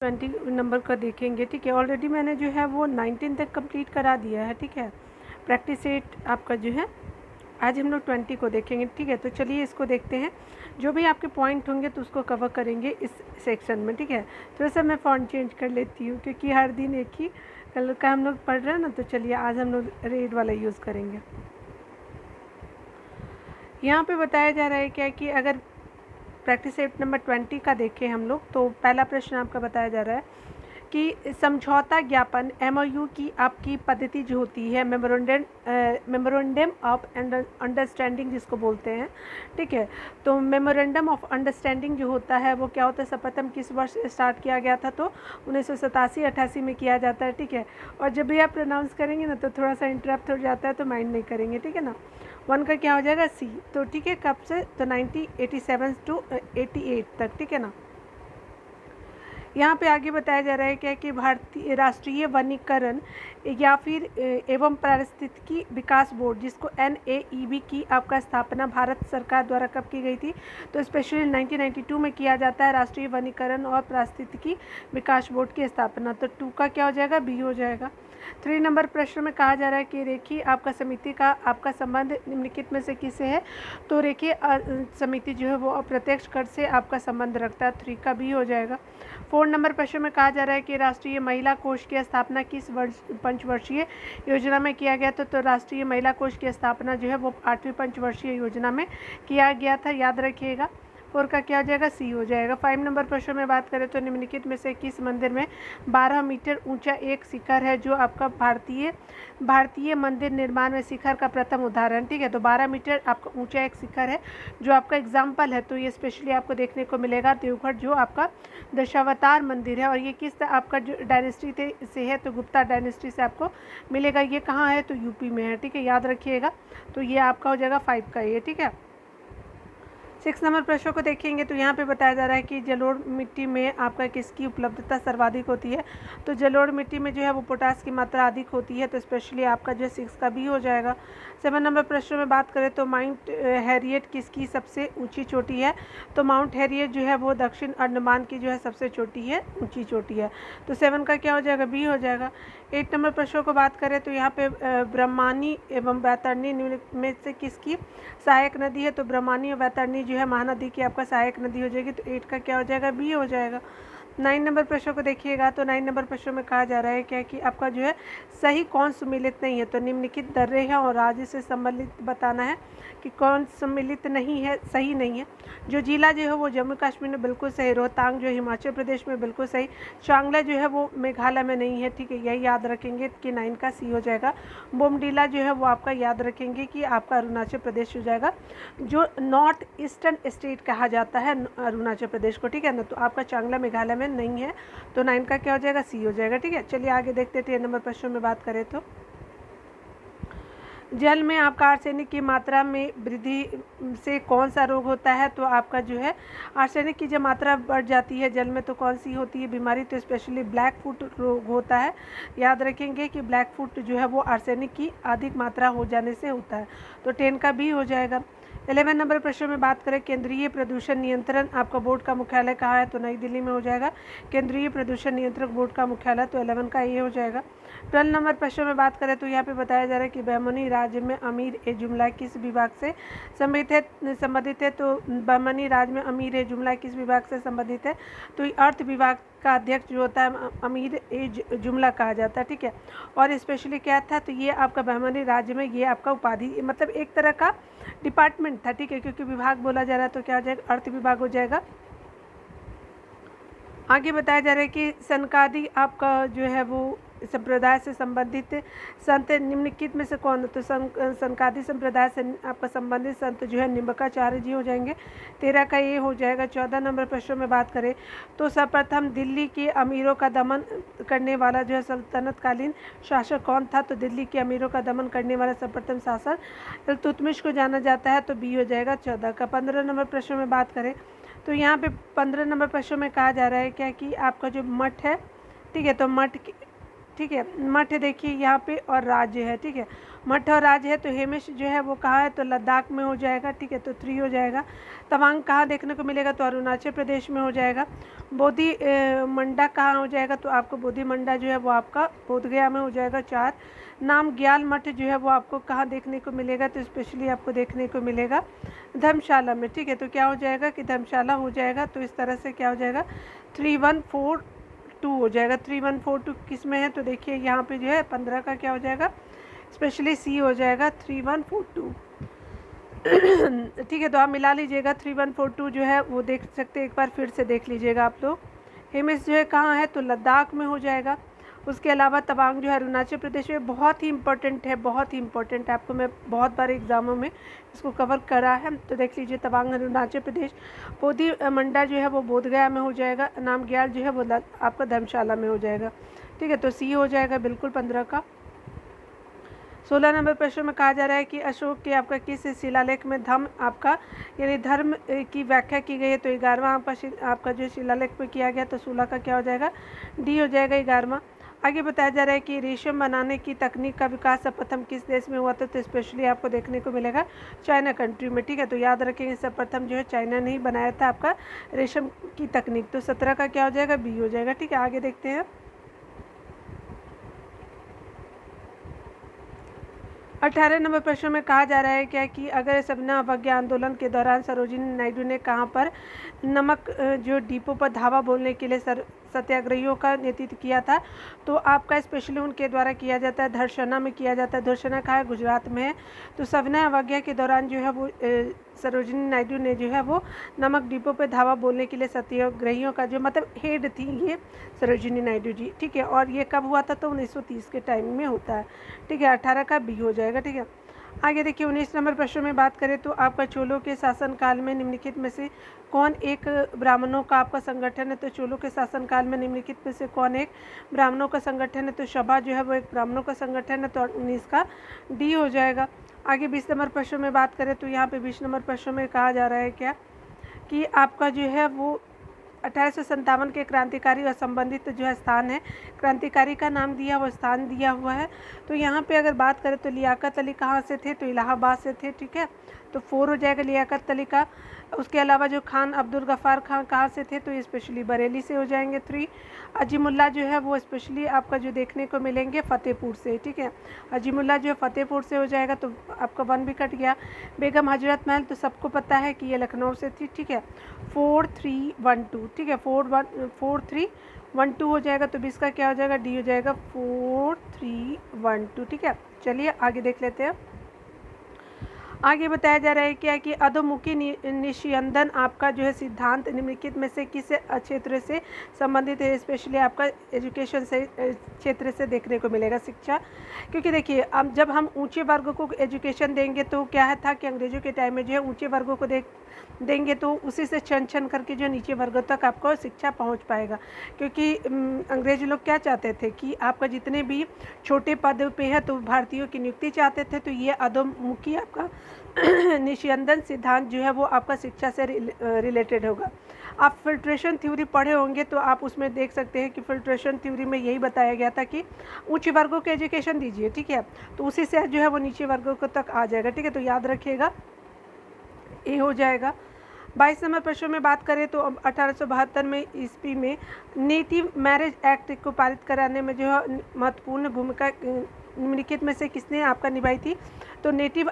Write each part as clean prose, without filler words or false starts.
20 number का देखेंगे, ठीक है। ऑलरेडी मैंने जो है वो 19 तक कंप्लीट करा दिया है, ठीक है। प्रैक्टिस सेट आपका जो है आज हम लोग 20 को देखेंगे, ठीक है। तो चलिए इसको देखते हैं। जो भी आपके पॉइंट होंगे तो उसको कवर करेंगे इस सेक्शन में, ठीक है। थोड़ा सा मैं फ़ॉन्ट चेंज कर लेती हूँ क्योंकि हर दिन एक ही कलर का हम लोग पढ़ रहे हैं ना, तो चलिए आज हम लोग रेड वाला यूज़ करेंगे। यहाँ पे बताया जा रहा है क्या कि अगर प्रैक्टिस सेट नंबर 20 का देखें हम लोग, तो पहला प्रश्न आपका बताया जा रहा है कि समझौता ज्ञापन MOU की आपकी पद्धति जो होती है, मेमोरेंडम ऑफ अंडरस्टैंडिंग जिसको बोलते हैं, ठीक है। तो मेमोरेंडम ऑफ अंडरस्टैंडिंग जो होता है वो क्या होता है, सर्वप्रथम किस वर्ष स्टार्ट किया गया था, तो 1987-88 में किया जाता है, ठीक है। और जब भी आप प्रोनाउंस करेंगे ना तो थोड़ा सा इंटरप्ट हो जाता है, तो माइंड नहीं करेंगे, ठीक है ना। 1 का क्या हो जाएगा C, तो ठीक है। कब से, तो 1987 टू 88 तक, ठीक है ना। यहाँ पे आगे बताया जा रहा है क्या कि भारतीय राष्ट्रीय वनीकरण या फिर एवं पारिस्थितिकी विकास बोर्ड जिसको NAEB की आपका स्थापना भारत सरकार द्वारा कब की गई थी, तो स्पेशली 1992 में किया जाता है राष्ट्रीय वनीकरण और पारिस्थितिकी विकास बोर्ड की स्थापना। तो 2 का क्या हो जाएगा, B हो जाएगा। 3 नंबर प्रश्न में कहा जा रहा है कि रेखीय आपका समिति का आपका संबंध निम्नलिखित में से किससे है, तो रेखीय समिति जो है वो अप्रत्यक्ष कर से आपका संबंध रखता है। 3 का B हो जाएगा। 4 नंबर प्रश्न में कहा जा रहा है कि राष्ट्रीय महिला कोष की स्थापना किस पंचवर्षीय योजना में किया गया था, तो राष्ट्रीय महिला कोष की स्थापना जो है वो 8वीं पंचवर्षीय योजना में किया गया था, याद रखिएगा। 4 का क्या हो जाएगा, C हो जाएगा। 5 नंबर प्रश्न में बात करें तो निम्नलिखित में से किस मंदिर में 12 मीटर ऊंचा एक शिखर है, जो आपका भारतीय मंदिर निर्माण में शिखर का प्रथम उदाहरण, ठीक है। तो 12 मीटर आपका ऊंचा एक शिखर है जो आपका एग्जाम्पल है, तो ये स्पेशली आपको देखने को मिलेगा देवघर जो आपका दशावतार मंदिर है। और ये किस आपका जो डायनेस्टी से है, तो गुप्ता डायनेस्टी से आपको मिलेगा। ये कहाँ है, तो यूपी में है, ठीक है, याद रखिएगा। तो ये आपका हो जाएगा 5 का ये, ठीक है। 6 नंबर प्रश्न को देखेंगे तो यहाँ पे बताया जा रहा है कि जलोढ़ मिट्टी में आपका किसकी उपलब्धता सर्वाधिक होती है, तो जलोढ़ मिट्टी में जो है वो पोटास की मात्रा अधिक होती है, तो स्पेशली आपका जो 6 का B हो जाएगा। 7 नंबर प्रश्न में बात करें तो माउंट हैरियट किसकी सबसे ऊंची चोटी है, तो माउंट हैरियट जो है वो दक्षिण अंडमान की जो है सबसे चोटी है, ऊंची चोटी है। तो 7 का क्या हो जाएगा, B हो जाएगा। 8 नंबर प्रश्न को बात करें तो यहाँ पे ब्रह्मानी एवं बैतरणी निम्न में से किसकी सहायक नदी है, तो ब्रह्मानी और बैतरणी जो है महानदी की आपका सहायक नदी हो जाएगी। तो 8 का क्या हो जाएगा, B हो जाएगा। 9 नंबर प्रश्न को देखिएगा तो 9 नंबर प्रश्न में कहा जा रहा है क्या कि आपका जो है सही कौन सम्मिलित नहीं है, तो निम्नलिखित दर्रे हैं और राज्य से सम्मिलित बताना है कि कौन सम्मिलित नहीं है, सही नहीं है। जो जिला जो है वो जम्मू कश्मीर में बिल्कुल सही, रोहतांग जो हिमाचल प्रदेश में बिल्कुल सही, चांगला जो है वो मेघालय में नहीं है, ठीक है, यही याद रखेंगे कि 9 का C हो जाएगा। बोमडीला जो है वो आपका याद रखेंगे कि आपका अरुणाचल प्रदेश हो जाएगा, जो नॉर्थ ईस्टर्न स्टेट कहा जाता है अरुणाचल प्रदेश को, ठीक है ना। तो आपका चांगला मेघालय में नहीं है, तो 9 का क्या हो जाएगा, C हो जाएगा, ठीक है। चलिए आगे देखते हैं 10 नंबर प्रश्न में बात करें तो जल में आपका आर्सेनिक की मात्रा में वृद्धि से कौन सा रोग होता है, तो आपका जो है आर्सेनिक की जब मात्रा बढ़ जाती है जल में तो कौन सी होती है बीमारी, तो स्पेशली ब्लैक फुट रोग होता है। याद रखेंगे कि ब्लैक फुट जो है वो आर्सेनिक की अधिक मात्रा हो जाने से होता है, तो 10 का B हो जाएगा। 11 नंबर प्रश्न में बात करें केंद्रीय प्रदूषण नियंत्रण आपका बोर्ड का मुख्यालय कहाँ है, तो नई दिल्ली में हो जाएगा केंद्रीय प्रदूषण नियंत्रक बोर्ड का मुख्यालय, तो 11 का A हो जाएगा। 12 नंबर प्रश्न में बात करें तो यहाँ पे बताया जा रहा है कि बहमनी राज्य में अमीर ए जुमला किस विभाग से संबंधित है, तो बहमनी राज्य में अमीर ए जुमला किस विभाग से संबंधित है, तो अर्थ विभाग का अध्यक्ष जो होता है अमीर ए जुमला कहा जाता है, ठीक है। और स्पेशली क्या था, तो ये आपका बहमनी राज्य में ये आपका उपाधि मतलब एक तरह का डिपार्टमेंट था, ठीक है, क्योंकि विभाग बोला जा रहा है तो क्या हो जाएगा, अर्थ विभाग हो जाएगा। आगे बताया जा रहा है कि सनकादि आपका जो है वो संप्रदाय से संबंधित संत निम्नलिखित में से कौन, तो सनकादि संप्रदाय से आपका संबंधित संत जो है निम्बकाचार्य जी हो जाएंगे, 13 का ये हो जाएगा। 14 नंबर प्रश्न में बात करें तो सर्वप्रथम दिल्ली के अमीरों का दमन करने वाला जो है सल्तनतकालीन शासक कौन था, तो दिल्ली के अमीरों का दमन करने वाला सर्वप्रथम शासक इल्तुतमिश को जाना जाता है, तो B हो जाएगा 14 का। 15 नंबर प्रश्न में बात करें तो यहाँ पे 15 नंबर प्रश्न में कहा जा रहा है क्या कि आपका जो मठ है, ठीक है, तो मठ ठीक है। मठ देखिए यहाँ पे और राज्य है, ठीक है। मठ और राज्य है तो हेमिश जो है वो कहाँ है, तो लद्दाख में हो जाएगा, ठीक है, तो 3 हो जाएगा। तवांग कहाँ देखने को मिलेगा, तो अरुणाचल प्रदेश में हो जाएगा। बोधि मंडा कहाँ हो जाएगा, तो आपको बोधि मंडा जो है वो आपका बोधगया में हो जाएगा 4। नाम ग्याल मठ जो है वो आपको कहाँ देखने को मिलेगा, तो स्पेशली आपको देखने को मिलेगा धर्मशाला में, ठीक है। तो क्या हो जाएगा कि धर्मशाला हो जाएगा। तो इस तरह से क्या हो जाएगा 3142 हो जाएगा। 3142 किस में है, तो देखिए यहाँ पे जो है 15 का क्या हो जाएगा, स्पेशली सी हो जाएगा 3142। ठीक है, तो आप मिला लीजिएगा 3142 जो है वो देख सकते हैं, एक बार फिर से देख लीजिएगा आप लोग। हेमिस जो है कहाँ है, तो लद्दाख में हो जाएगा। उसके अलावा तवांग जो है अरुणाचल प्रदेश में, बहुत ही इंपॉर्टेंट है, बहुत ही इंपॉर्टेंट है, आपको मैं बहुत बार एग्जामों में इसको कवर करा है, तो देख लीजिए तवांग अरुणाचल प्रदेश। बोधि मंडा जो है वो बोधगया में हो जाएगा। नाम ग्याल जो है वो आपका धर्मशाला में हो जाएगा, ठीक है, तो सी हो जाएगा बिल्कुल 15 का। 16 नंबर प्रश्न में कहा जा रहा है कि अशोक के आपका किस शिलालेख में धम्म आपका यानी धर्म की व्याख्या की गई है, तो 11वां आपका जो शिलालेख में किया गया, तो 16 का क्या हो जाएगा, डी हो जाएगा 11वां। आगे बताया जा रहा है कि रेशम बनाने की तकनीक का विकास सर्वप्रथम किस देश में हुआ था, तो स्पेशली आपको देखने को मिलेगा चाइना कंट्री में, ठीक है। तो याद रखेंगे सर्वप्रथम जो है चाइना ने ही बनाया था आपका रेशम की तकनीक। तो 17 का क्या हो जाएगा, बी हो जाएगा, ठीक है। आगे देखते हैं 18 नंबर प्रश्न में कहा जा रहा है क्या कि अगर सविनय अवज्ञा आंदोलन के दौरान सरोजिनी नायडू ने कहाँ पर नमक जो डिपो पर धावा बोलने के लिए सत्याग्रहियों का नेतृत्व किया था, तो आपका स्पेशली उनके द्वारा किया जाता है धर्षणा में किया जाता है। धर्षणा कहाँ है, गुजरात में है। तो सविनय अवज्ञा के दौरान जो है वो सरोजिनी नायडू ने जो है वो नमक डिपो पर धावा बोलने के लिए सत्याग्रहियों का जो मतलब हेड थी ये सरोजिनी नायडू जी, ठीक है। और ये कब हुआ था, तो 1930 के टाइम में होता है, ठीक है। 18 का बी हो जाएगा, ठीक है। आगे देखिए 19 नंबर प्रश्न में बात करें तो आपका चोलों के शासनकाल में निम्नलिखित में से कौन एक ब्राह्मणों का आपका संगठन है, तो चोलों के शासनकाल में निम्नलिखित में से कौन एक ब्राह्मणों का संगठन है, तो सभा जो है वो एक ब्राह्मणों का संगठन है, तो 19 का डी हो जाएगा। आगे 20 नंबर प्रश्न में बात करें तो यहाँ पे 20 नंबर प्रश्न में कहा जा रहा है क्या कि आपका जो है वो 1857 के क्रांतिकारी और संबंधित जो है स्थान है, क्रांतिकारी का नाम दिया वो स्थान दिया हुआ है। तो यहाँ पे अगर बात करें तो लियाकत अली कहाँ से थे, तो इलाहाबाद से थे, ठीक है, तो 4 हो जाएगा लियाकत अली का। उसके अलावा जो खान अब्दुल गफ़ार खान कहाँ से थे, तो ये स्पेशली बरेली से हो जाएंगे 3। अजीमुल्ला जो है वो स्पेशली आपका जो देखने को मिलेंगे फ़तेहपुर से, ठीक है, अजीमुल्ला जो है फ़तेहपुर से हो जाएगा, तो आपका 1 भी कट गया। बेगम हजरत महल तो सबको पता है कि ये लखनऊ से थी, ठीक है, 4312, ठीक है, 4312 हो जाएगा, तो 20 का क्या हो जाएगा, डी हो जाएगा 4312, ठीक है। चलिए आगे देख लेते हैं। आगे बताया जा रहा है क्या कि अधोमुखी निस्यंदन आपका जो है सिद्धांत निम्नलिखित में से किस क्षेत्र से संबंधित है, स्पेशली आपका एजुकेशन से क्षेत्र से देखने को मिलेगा, शिक्षा। क्योंकि देखिए अब जब हम ऊंचे वर्गों को एजुकेशन देंगे तो क्या है था कि अंग्रेजों के टाइम में जो है ऊंचे वर्गों को देंगे तो उसी से छन छन करके जो नीचे वर्गों तक आपको शिक्षा पहुंच पाएगा। क्योंकि अंग्रेज लोग क्या चाहते थे कि आपका जितने भी छोटे पद पे है तो भारतीयों की नियुक्ति चाहते थे, तो ये अधोमुखी आपका निस्यंदन सिद्धांत जो है वो आपका शिक्षा से रिलेटेड होगा। आप फिल्ट्रेशन थ्योरी पढ़े होंगे तो आप उसमें देख सकते हैं कि फिल्ट्रेशन थ्योरी में यही बताया गया था कि उच्च वर्गों को एजुकेशन दीजिए, ठीक है, तो उसी से जो है वो नीचे वर्गों को तक आ जाएगा, ठीक है। तो याद रखिएगा ए हो जाएगा। 22 नंबर प्रश्न में बात करें तो 1872 में ईस्वी में नेटिव मैरिज एक्ट को पारित कराने में जो है महत्वपूर्ण भूमिका निम्नलिखित में से किसने आपका निभाई थी, तो नेटिव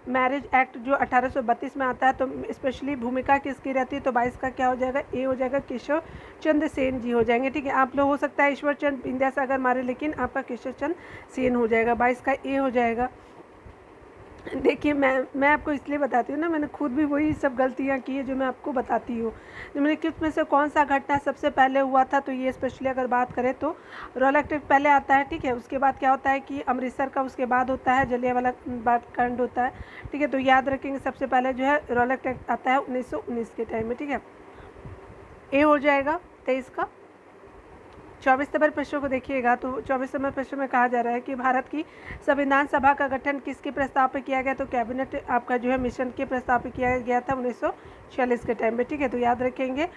मैरिज एक्ट जो 1832 में आता है, तो स्पेशली भूमिका किसकी रहती है, तो 22 का क्या हो जाएगा, ए हो जाएगा, केशव चंद्र सेन जी हो जाएंगे, ठीक है। आप लोग हो सकता है ईश्वर चंद विद्यासागर मारे, लेकिन आपका केशव चंद्र सेन हो जाएगा, 22 का ए हो जाएगा। देखिए मैं आपको इसलिए बताती हूँ ना, मैंने खुद भी वही सब गलतियाँ की है जो मैं आपको बताती हूँ। निम्नलिखित में से कौन सा घटना सबसे पहले हुआ था, तो ये स्पेशली अगर बात करें तो रॉलेट एक्ट पहले आता है, ठीक है। उसके बाद क्या होता है कि अमृतसर का उसके बाद होता है जलियांवाला बाग कांड होता है, ठीक है। तो याद रखेंगे सबसे पहले जो है रॉलेट एक्ट आता है 1919 के टाइम में, ठीक है, ए हो जाएगा 23 का। 24 नंबर प्रश्न को देखिएगा तो 24 नंबर प्रश्न में कहा जा रहा है कि भारत की संविधान सभा का गठन किसके प्रस्ताव पर किया गया, तो कैबिनेट आपका जो है मिशन के प्रस्ताव पर किया गया था 1946 के टाइम में, ठीक है। तो याद रखेंगे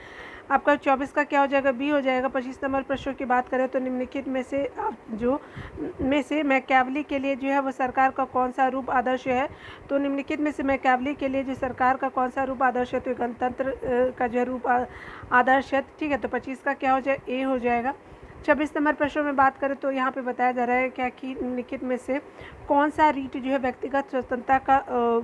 आपका 24 का क्या हो जाएगा, बी हो जाएगा। 25 नंबर प्रश्न की बात करें तो निम्नलिखित में से मैकियावेली के लिए जो है वो सरकार का कौन सा रूप आदर्श है। तो निम्नलिखित में से मैकियावेली के लिए जो सरकार का कौन सा रूप आदर्श है, तो गणतंत्र का जो रूप आदर्श है, ठीक है। तो 25 का क्या हो जाएगा, ए हो जाएगा। 26 नंबर प्रश्न में बात करें तो यहाँ पे बताया जा रहा है क्या कि निम्नलिखित में से कौन सा रीट जो है व्यक्तिगत स्वतंत्रता का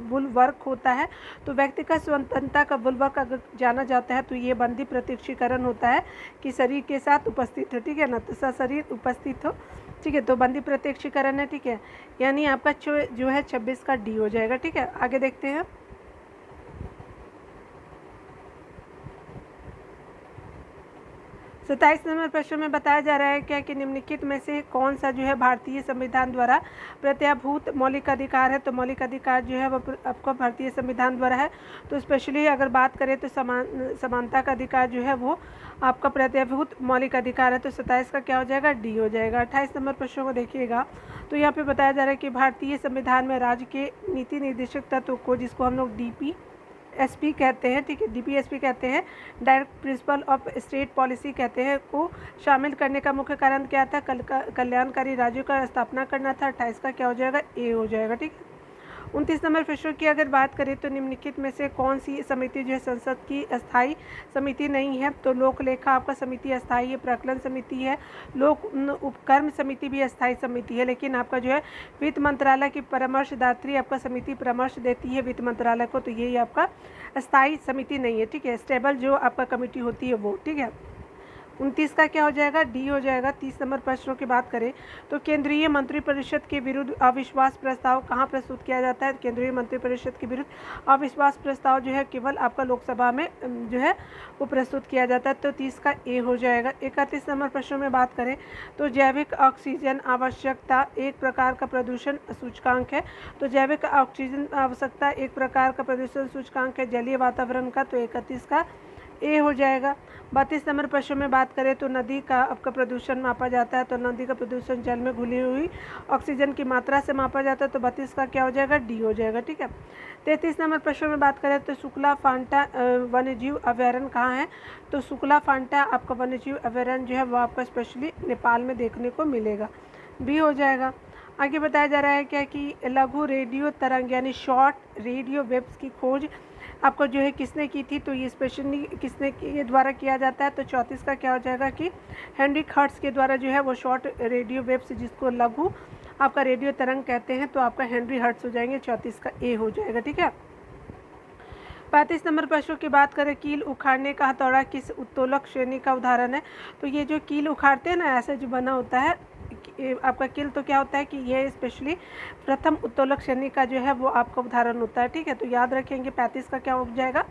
बुलवर्क होता है। तो व्यक्तिगत स्वतंत्रता का बुलवर्क अगर जाना जाता है तो ये बंदी प्रत्यक्षीकरण होता है कि शरीर के साथ उपस्थित हो, ठीक है ना, तो सशरीर उपस्थित हो, ठीक है। तो बंदी प्रत्यक्षीकरण है, ठीक है, यानी आपका जो है 26 का डी हो जाएगा, ठीक है। आगे देखते हैं। 27 नंबर प्रश्न में बताया जा रहा है क्या कि निम्नलिखित में से कौन सा जो है भारतीय संविधान द्वारा प्रत्याभूत मौलिक अधिकार है। तो मौलिक अधिकार जो है वो आपको भारतीय संविधान द्वारा है। तो स्पेशली अगर बात करें तो समानता का अधिकार जो है वो आपका प्रत्याभूत मौलिक अधिकार है। तो 27 का क्या हो जाएगा, डी हो जाएगा। 28 नंबर प्रश्न को देखिएगा तो यहाँ पे बताया जा रहा है कि भारतीय संविधान में राज्य के नीति निर्देशक तत्व को, जिसको हम लोग DPSP कहते हैं, ठीक है, DPSP कहते हैं, direct principle of state policy कहते हैं, को शामिल करने का मुख्य कारण क्या था, कल्याणकारी राज्यों का स्थापना करना था। 28 का क्या हो जाएगा, ए हो जाएगा, ठीक है। 29 नंबर प्रश्न की अगर बात करें तो निम्नलिखित में से कौन सी समिति जो है संसद की अस्थायी समिति नहीं है। तो लोक लेखा आपका समिति अस्थायी है, प्राक्कलन समिति है, लोक उपक्रम समिति भी अस्थायी समिति है, लेकिन आपका जो है वित्त मंत्रालय की परामर्शदात्री आपका समिति परामर्श देती है वित्त मंत्रालय को, तो यही आपका अस्थायी समिति नहीं है, ठीक है। स्टेबल जो आपका कमेटी होती है वो, ठीक है। 29 का क्या हो जाएगा, डी हो जाएगा। 30 नंबर प्रश्नों की बात करें तो केंद्रीय मंत्रिपरिषद के विरुद्ध अविश्वास प्रस्ताव कहाँ प्रस्तुत किया जाता है। केंद्रीय मंत्रिपरिषद के विरुद्ध अविश्वास प्रस्ताव जो है केवल आपका लोकसभा में जो है वो प्रस्तुत किया जाता है। तो 30 का ए हो जाएगा। 31 नंबर प्रश्नों में बात करें तो जैविक ऑक्सीजन आवश्यकता एक प्रकार का प्रदूषण सूचकांक है। तो जैविक ऑक्सीजन आवश्यकता एक प्रकार का प्रदूषण सूचकांक है जलीय वातावरण का, तो 31 का ए हो जाएगा। 32 नंबर प्रश्न में बात करें तो नदी का आपका प्रदूषण मापा जाता है। तो नदी का प्रदूषण जल में घुली हुई ऑक्सीजन की मात्रा से मापा जाता है। तो 32 का क्या हो जाएगा, डी हो जाएगा, ठीक है। 33 नंबर प्रश्न में बात करें तो शुक्ला फांटा वन्यजीव अभयारण्य कहाँ है। तो शुक्ला फांटा आपका वन्यजीव अभयारण्य जो है वो आपका स्पेशली नेपाल में देखने को मिलेगा, बी हो जाएगा। आगे बताया जा रहा है क्या कि लघु रेडियो तरंग यानी शॉर्ट रेडियो वेव्स की खोज आपको जो है किसने की थी। तो ये स्पेशली किसने के द्वारा किया जाता है। तो 34 का क्या हो जाएगा कि हेनरिक हर्ट्ज के द्वारा जो है वो शॉर्ट रेडियो वेव्स जिसको लघु आपका रेडियो तरंग कहते हैं, तो आपका हेनरी हर्ट्ज हो जाएंगे। 34 का ए हो जाएगा, ठीक है। 35 नंबर प्रश्न की बात करें कील उखाड़ने का हथौड़ा किस उत्तोलक श्रेणी का उदाहरण है। तो ये जो कील उखाड़ते हैं ना, ऐसे जो बना होता है आपका कील, तो क्या होता है कि ये स्पेशली प्रथम उत्तोलक श्रेणी का जो है वो आपका उदाहरण होता है, ठीक है। तो याद रखेंगे 35 का क्या हो जाएगा,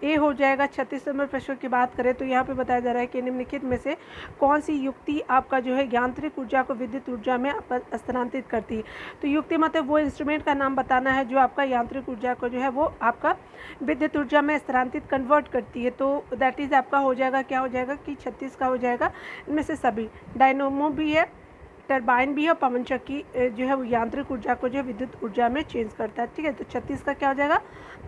ए हो जाएगा। 36 नंबर प्रश्न की बात करें तो यहाँ पे बताया जा रहा है कि निम्नलिखित में से कौन सी युक्ति आपका जो है यांत्रिक ऊर्जा को विद्युत ऊर्जा में स्थानांतरित करती है। तो युक्ति मतलब वो इंस्ट्रूमेंट का नाम बताना है जो आपका यांत्रिक ऊर्जा को जो है वो आपका विद्युत ऊर्जा में स्थानांतरित कन्वर्ट करती है। तो दैट इज़ आपका हो जाएगा, क्या हो जाएगा कि 36 का हो जाएगा। इनमें से सभी डायनोमो भी है, टरबाइन भी है, पवन चक्की जो है वो यांत्रिक ऊर्जा को जो है विद्युत ऊर्जा में चेंज करता है, ठीक है। तो 36 का क्या हो जाएगा,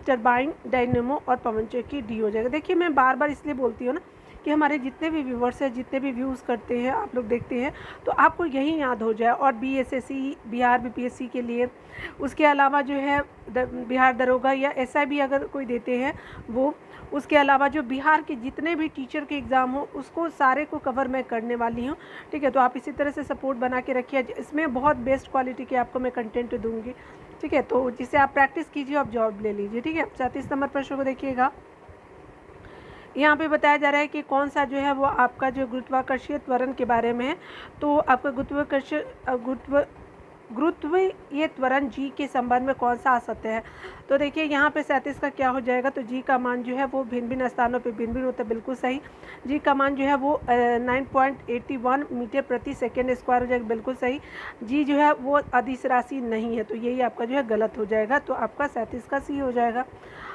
टरबाइन, डायनेमो और पवन चक्की, डी हो जाएगा। देखिए मैं बार बार इसलिए बोलती हूँ ना कि हमारे जितने भी व्यूवर्स हैं, जितने भी व्यूज़ करते हैं, आप लोग देखते हैं, तो आपको यही याद हो जाए। और BSSC बिहार BPSC के लिए, उसके अलावा जो है बिहार दरोगा या SIB अगर कोई देते हैं वो, उसके अलावा जो बिहार के जितने भी टीचर के एग्ज़ाम हो उसको सारे को कवर मैं करने वाली हूँ, ठीक है। तो आप इसी तरह से सपोर्ट बना के रखिए, इसमें बहुत बेस्ट क्वालिटी के आपको मैं कंटेंट दूँगी, ठीक है। तो जिससे आप प्रैक्टिस कीजिए, आप जॉब ले लीजिए, ठीक है। 37 नंबर प्रश्न को देखिएगा। यहाँ पे बताया जा रहा है कि कौन सा जो है वो आपका जो गुरुत्वाकर्षीय त्वरण के बारे में है। तो आपका गुरुत्वीय त्वरण जी के संबंध में कौन सा असत्य है। तो देखिए यहाँ पे 37 का क्या हो जाएगा, तो जी का मान जो है वो भिन्न भिन्न स्थानों पे भिन्न भिन्न होता है, बिल्कुल सही। जी का मान जो है वो 9.81 मीटर प्रति सेकेंड स्क्वायर हो जाएगा, बिल्कुल सही। जी जो है वो अदिश राशि नहीं है, तो यही आपका जो है गलत हो जाएगा। तो आपका 37 का सी हो जाएगा।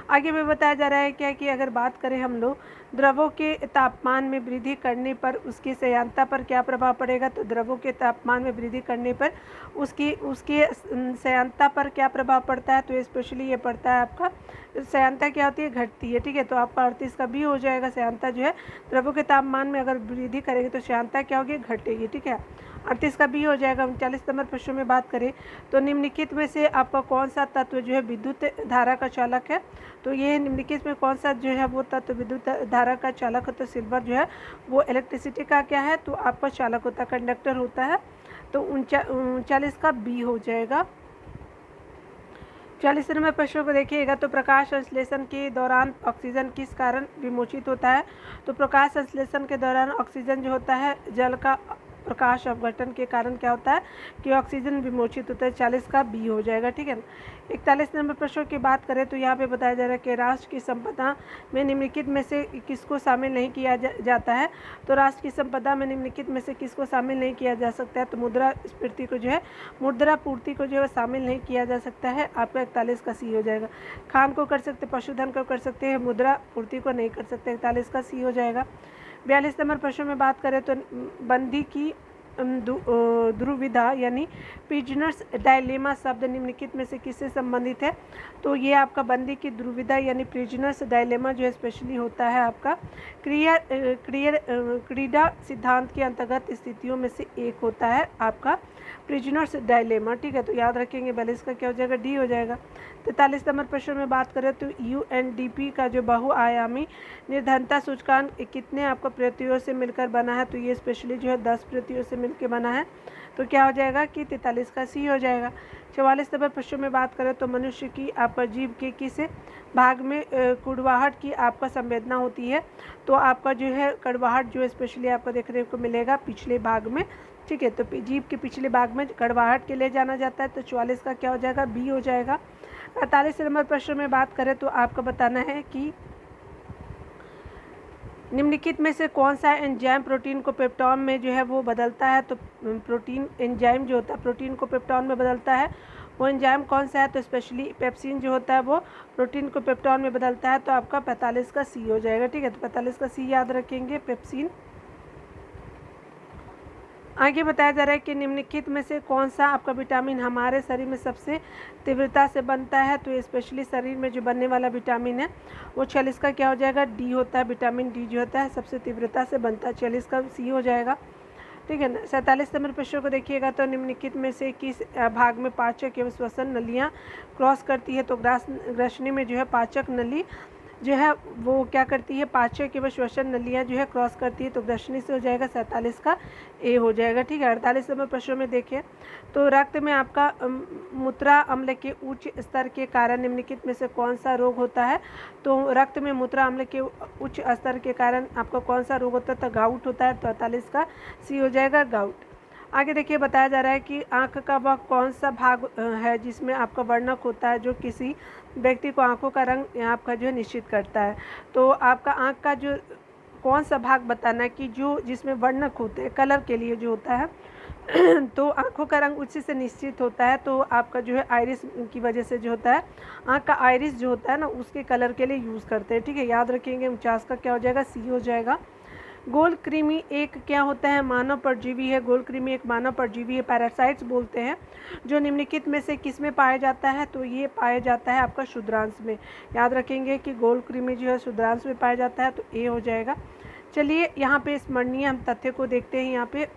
आगे में बताया जा रहा है क्या कि अगर बात करें हम लोग द्रवों के तापमान में वृद्धि करने पर उसकी संयांत्रता पर क्या प्रभाव पड़ेगा। तो द्रवों के तापमान में वृद्धि करने पर उसकी उसकी सयांता पर क्या प्रभाव पड़ता है, तो स्पेशली ये पड़ता है आपका सयांता क्या होती है, घटती है, ठीक है। तो आपका 38 का बी हो जाएगा। सयांता जो है द्रव्यों के तापमान में अगर वृद्धि करेगी तो सयांता क्या होगी, घटेगी, ठीक है। 38 का बी हो जाएगा। 39 नंबर प्रश्न में बात करें तो निम्नलिखित में से आपका कौन सा तत्व जो है विद्युत धारा का चालक है, तो ये निम्नलिखित में कौन सा जो है वो तत्व विद्युत धारा का चालक है, तो सिल्वर जो है वो इलेक्ट्रिसिटी का क्या है, तो आपका चालक होता है, कंडक्टर होता है। तो 39 का बी हो जाएगा। 40 नंबर प्रश्न को देखिएगा तो प्रकाश संश्लेषण के दौरान ऑक्सीजन किस कारण विमोचित होता है, तो प्रकाश संश्लेषण के दौरान ऑक्सीजन जो होता है जल का प्रकाश अपघटन के कारण क्या होता है कि ऑक्सीजन विमोचित होता है। 40 का बी हो जाएगा, ठीक है। 41 नंबर प्रश्न की बात करें तो यहाँ पे बताया जा रहा है कि राष्ट्र की संपदा में निम्नलिखित में से किसको शामिल नहीं किया जाता है, तो राष्ट्र की संपदा में निम्नलिखित में से किसको शामिल नहीं किया जा सकता है, तो मुद्रास्फीति को जो है, मुद्रा पूर्ति को जो है शामिल नहीं किया जा सकता है। आपका 41 का सी हो जाएगा। खान को कर सकते, पशुधन को कर सकते हैं, मुद्रा पूर्ति को नहीं कर सकते। 41 का सी हो जाएगा। 42 नंबर प्रश्न में बात करें तो बंदी की दुविधा यानी प्रिजनर्स डायलेमा शब्द निम्नलिखित में से किससे संबंधित है, तो ये आपका बंदी की दुविधा यानी प्रिजनर्स डायलेमा जो है स्पेशली होता है आपका क्रीडा सिद्धांत के अंतर्गत स्थितियों में से एक होता है आपका प्रिजनर्स डायलेमा, ठीक है। तो याद रखेंगे 42 का क्या हो जाएगा, डी हो जाएगा। 43 नंबर प्रश्न में बात करें तो यूएनडीपी का जो बहुआयामी निर्धनता सूचकांक कितने आपका प्रतियों से मिलकर बना है, तो ये स्पेशली जो है 10 प्रतियों से मिलकर बना है। तो क्या हो जाएगा कि 43 का सी हो जाएगा। 44 नंबर प्रश्न में बात करें तो मनुष्य की आपका जीव के किस भाग में कड़वाहट की आपका संवेदना होती है, तो आपका जो है कड़वाहट जो है स्पेशली आपको देखने को मिलेगा पिछले भाग में, ठीक है। तो जीभ के पिछले भाग में कड़वाहट के लिए जाना जाता है। तो 44 का क्या हो जाएगा, बी हो जाएगा। 48 नंबर प्रश्न में बात करें तो आपको बताना है कि निम्नलिखित में से कौन सा एंजाइम प्रोटीन को पेप्टॉन में जो है वो बदलता है, तो प्रोटीन एंजाइम जो होता है प्रोटीन को पेप्टॉन में बदलता है, वो एंजाइम कौन सा है, तो स्पेशली पेप्सिन जो होता है वो प्रोटीन को पेप्टॉन में बदलता है। तो आपका 45 का सी हो जाएगा, ठीक है। तो 45 का सी याद रखेंगे, पेप्सिन। आगे बताया जा रहा है कि निम्नलिखित में से कौन सा आपका विटामिन हमारे शरीर में सबसे तीव्रता से बनता है, तो स्पेशली शरीर में जो बनने वाला विटामिन है वो 46 का क्या हो जाएगा, डी होता है। विटामिन डी जो होता है सबसे तीव्रता से बनता है। 46 का सी हो जाएगा, ठीक है ना। 47 नंबर प्रश्न को देखिएगा तो निम्नलिखित में से किस भाग में पाचक एवं श्वसन नलियाँ क्रॉस करती है, तो ग्रसनी में जो है पाचक नली जो है वो क्या करती है, पाचक एवं श्वसन नलियाँ जो है क्रॉस करती है, तो ग्रसनी से हो जाएगा। 47 का ए हो जाएगा, ठीक है। 48 नंबर प्रश्न में देखिए तो रक्त में आपका मूत्रा अम्ल के उच्च स्तर के कारण निम्नलिखित में से कौन सा रोग होता है, तो रक्त में मूत्रा अम्ल के उच्च स्तर के कारण आपका कौन सा रोग होता है, तो गाउट होता है। तो 48 का सी हो जाएगा, गाउट। आगे देखिए बताया जा रहा है कि आँख का वह कौन सा भाग है जिसमें आपका वर्णक होता है जो किसी व्यक्ति को आँखों का रंग आपका जो है निश्चित करता है। तो आपका आँख का जो कौन सा भाग बताना है कि जो जिसमें वर्णक होते हैं कलर के लिए जो होता है तो आँखों का रंग उसी से निश्चित होता है। तो आपका जो है आइरिस की वजह से जो होता है आँख का आइरिस जो होता है ना उसके कलर के लिए यूज़ करते हैं, ठीक है। याद रखेंगे। 49 का क्या हो जाएगा, सी हो जाएगा। गोल कृमि एक क्या होता है, मानव परजीवी है। गोल कृमि एक मानव परजीवी है, पैरासाइट्स बोलते हैं, जो निम्नलिखित में से किस में पाया जाता है, तो ये पाया जाता है आपका शुद्रांश में। याद रखेंगे कि गोल कृमि जो है शुद्रांश में पाया जाता है, तो ए हो जाएगा। चलिए यहाँ पे स्मरणीय हम तथ्य को देखते हैं। यहाँ पे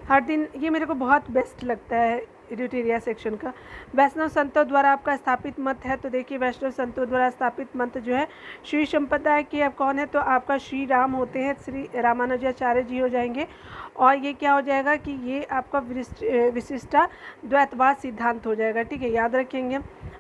हर दिन ये मेरे को बहुत बेस्ट लगता है ड्यूटेरिया सेक्शन का। वैष्णव संतों द्वारा आपका स्थापित मत है, तो देखिए वैष्णव संतों द्वारा स्थापित मत जो है श्री संप्रदाय के अब कौन है, तो आपका श्री राम होते हैं, श्री रामानुजाचार्य जी हो जाएंगे। और ये क्या हो जाएगा कि ये आपका विशिष्टा द्वैतवाद सिद्धांत हो जाएगा, ठीक है। याद रखेंगे।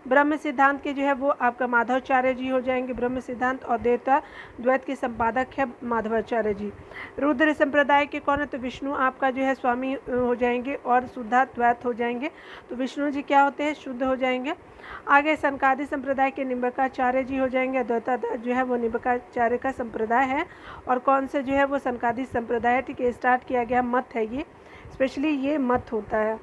ब्रह्म सिद्धांत के जो है वो आपका माधवाचार्य जी हो जाएंगे। ब्रह्म सिद्धांत और देवता द्वैत के संपादक है माधवाचार्य जी। रुद्र संप्रदाय के कौन है, तो विष्णु आपका जो है स्वामी हो जाएंगे और शुद्धा द्वैत हो जाएंगे। तो विष्णु जी क्या होते हैं, शुद्ध हो जाएंगे। आगे संकादी संप्रदाय के निम्बकाचार्य जी हो जाएंगे। द्वैताद्वैत जो है वो निम्बकाचार्य का संप्रदाय है और कौन से जो है वो संकादी संप्रदाय है, ठीक है। स्टार्ट किया गया मत है ये, स्पेशली ये मत होता है।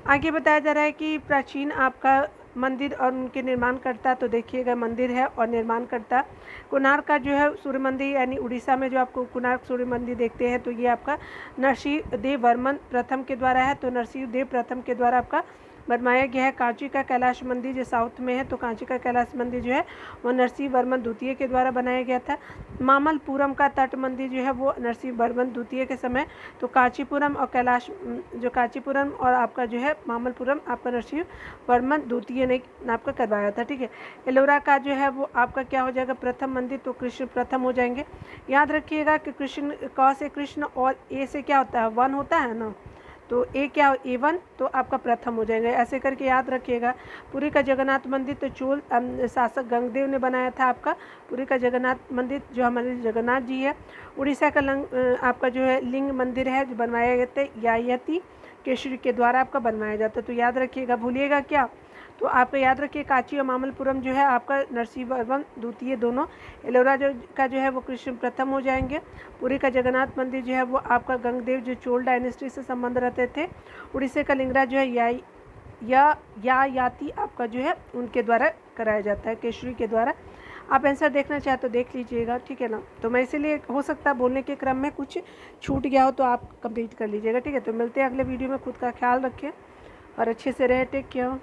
आगे बताया जा रहा है कि प्राचीन आपका मंदिर और उनके निर्माणकर्ता, तो देखिएगा मंदिर है और निर्माणकर्ता कोणार्क का जो है सूर्य मंदिर, यानी उड़ीसा में जो आपको कोणार्क सूर्य मंदिर देखते हैं, तो ये आपका नरसिंह वर्मन प्रथम के द्वारा है। तो नरसिंह प्रथम के द्वारा आपका बनवाया गया है। कांची का कैलाश मंदिर जो साउथ में है, तो कांची का कैलाश मंदिर जो है वो नरसिंह वर्मन द्वितीय के द्वारा बनाया गया था। मामल्लपुरम का तट मंदिर जो है वो नरसिंह वर्मन द्वितीय के समय, तो कांचीपुरम और कैलाश जो कांचीपुरम और आपका जो है मामल्लपुरम आपका नरसिंह वर्मन द्वितीय ने आपका करवाया था। ठीक है, एलोरा का जो है वो आपका क्या हो जाएगा, प्रथम मंदिर, तो कृष्ण प्रथम हो जाएंगे। याद रखिएगा कि कृष्ण क से कृष्ण और ए से क्या होता है, वन होता है ना, तो ए क्या A1, तो आपका प्रथम हो जाएगा। ऐसे करके याद रखिएगा। पुरी का जगन्नाथ मंदिर तो चोल शासक गंगदेव ने बनाया था आपका पुरी का जगन्नाथ मंदिर, जो हमारे जगन्नाथ जी है। उड़ीसा का आपका जो है लिंग मंदिर है जो बनवाया गया था यायती केशरी के द्वारा आपका बनवाया जाता है। तो याद रखिएगा, भूलिएगा क्या, तो आपका याद रखिए कांची और मामल्लपुरम जो है आपका नरसिंह वर्मन द्वितीय दोनों, एलोरा जो है वो कृष्ण प्रथम हो जाएंगे। पुरी का जगन्नाथ मंदिर जो है वो आपका गंगदेव जो चोल डायनेस्टी से संबंध रखते थे। उड़ीसा का लिंगराज जो है याती आपका जो है उनके द्वारा कराया जाता है, केशरी के द्वारा। आप आंसर देखना चाहे तो देख लीजिएगा, ठीक है ना। तो मैं इसीलिए हो सकता है बोलने के क्रम में कुछ छूट गया हो तो आप कंप्लीट कर लीजिएगा, ठीक है। तो मिलते हैं अगले वीडियो में, खुद का ख्याल रखें और अच्छे से रहे, टेक केयर।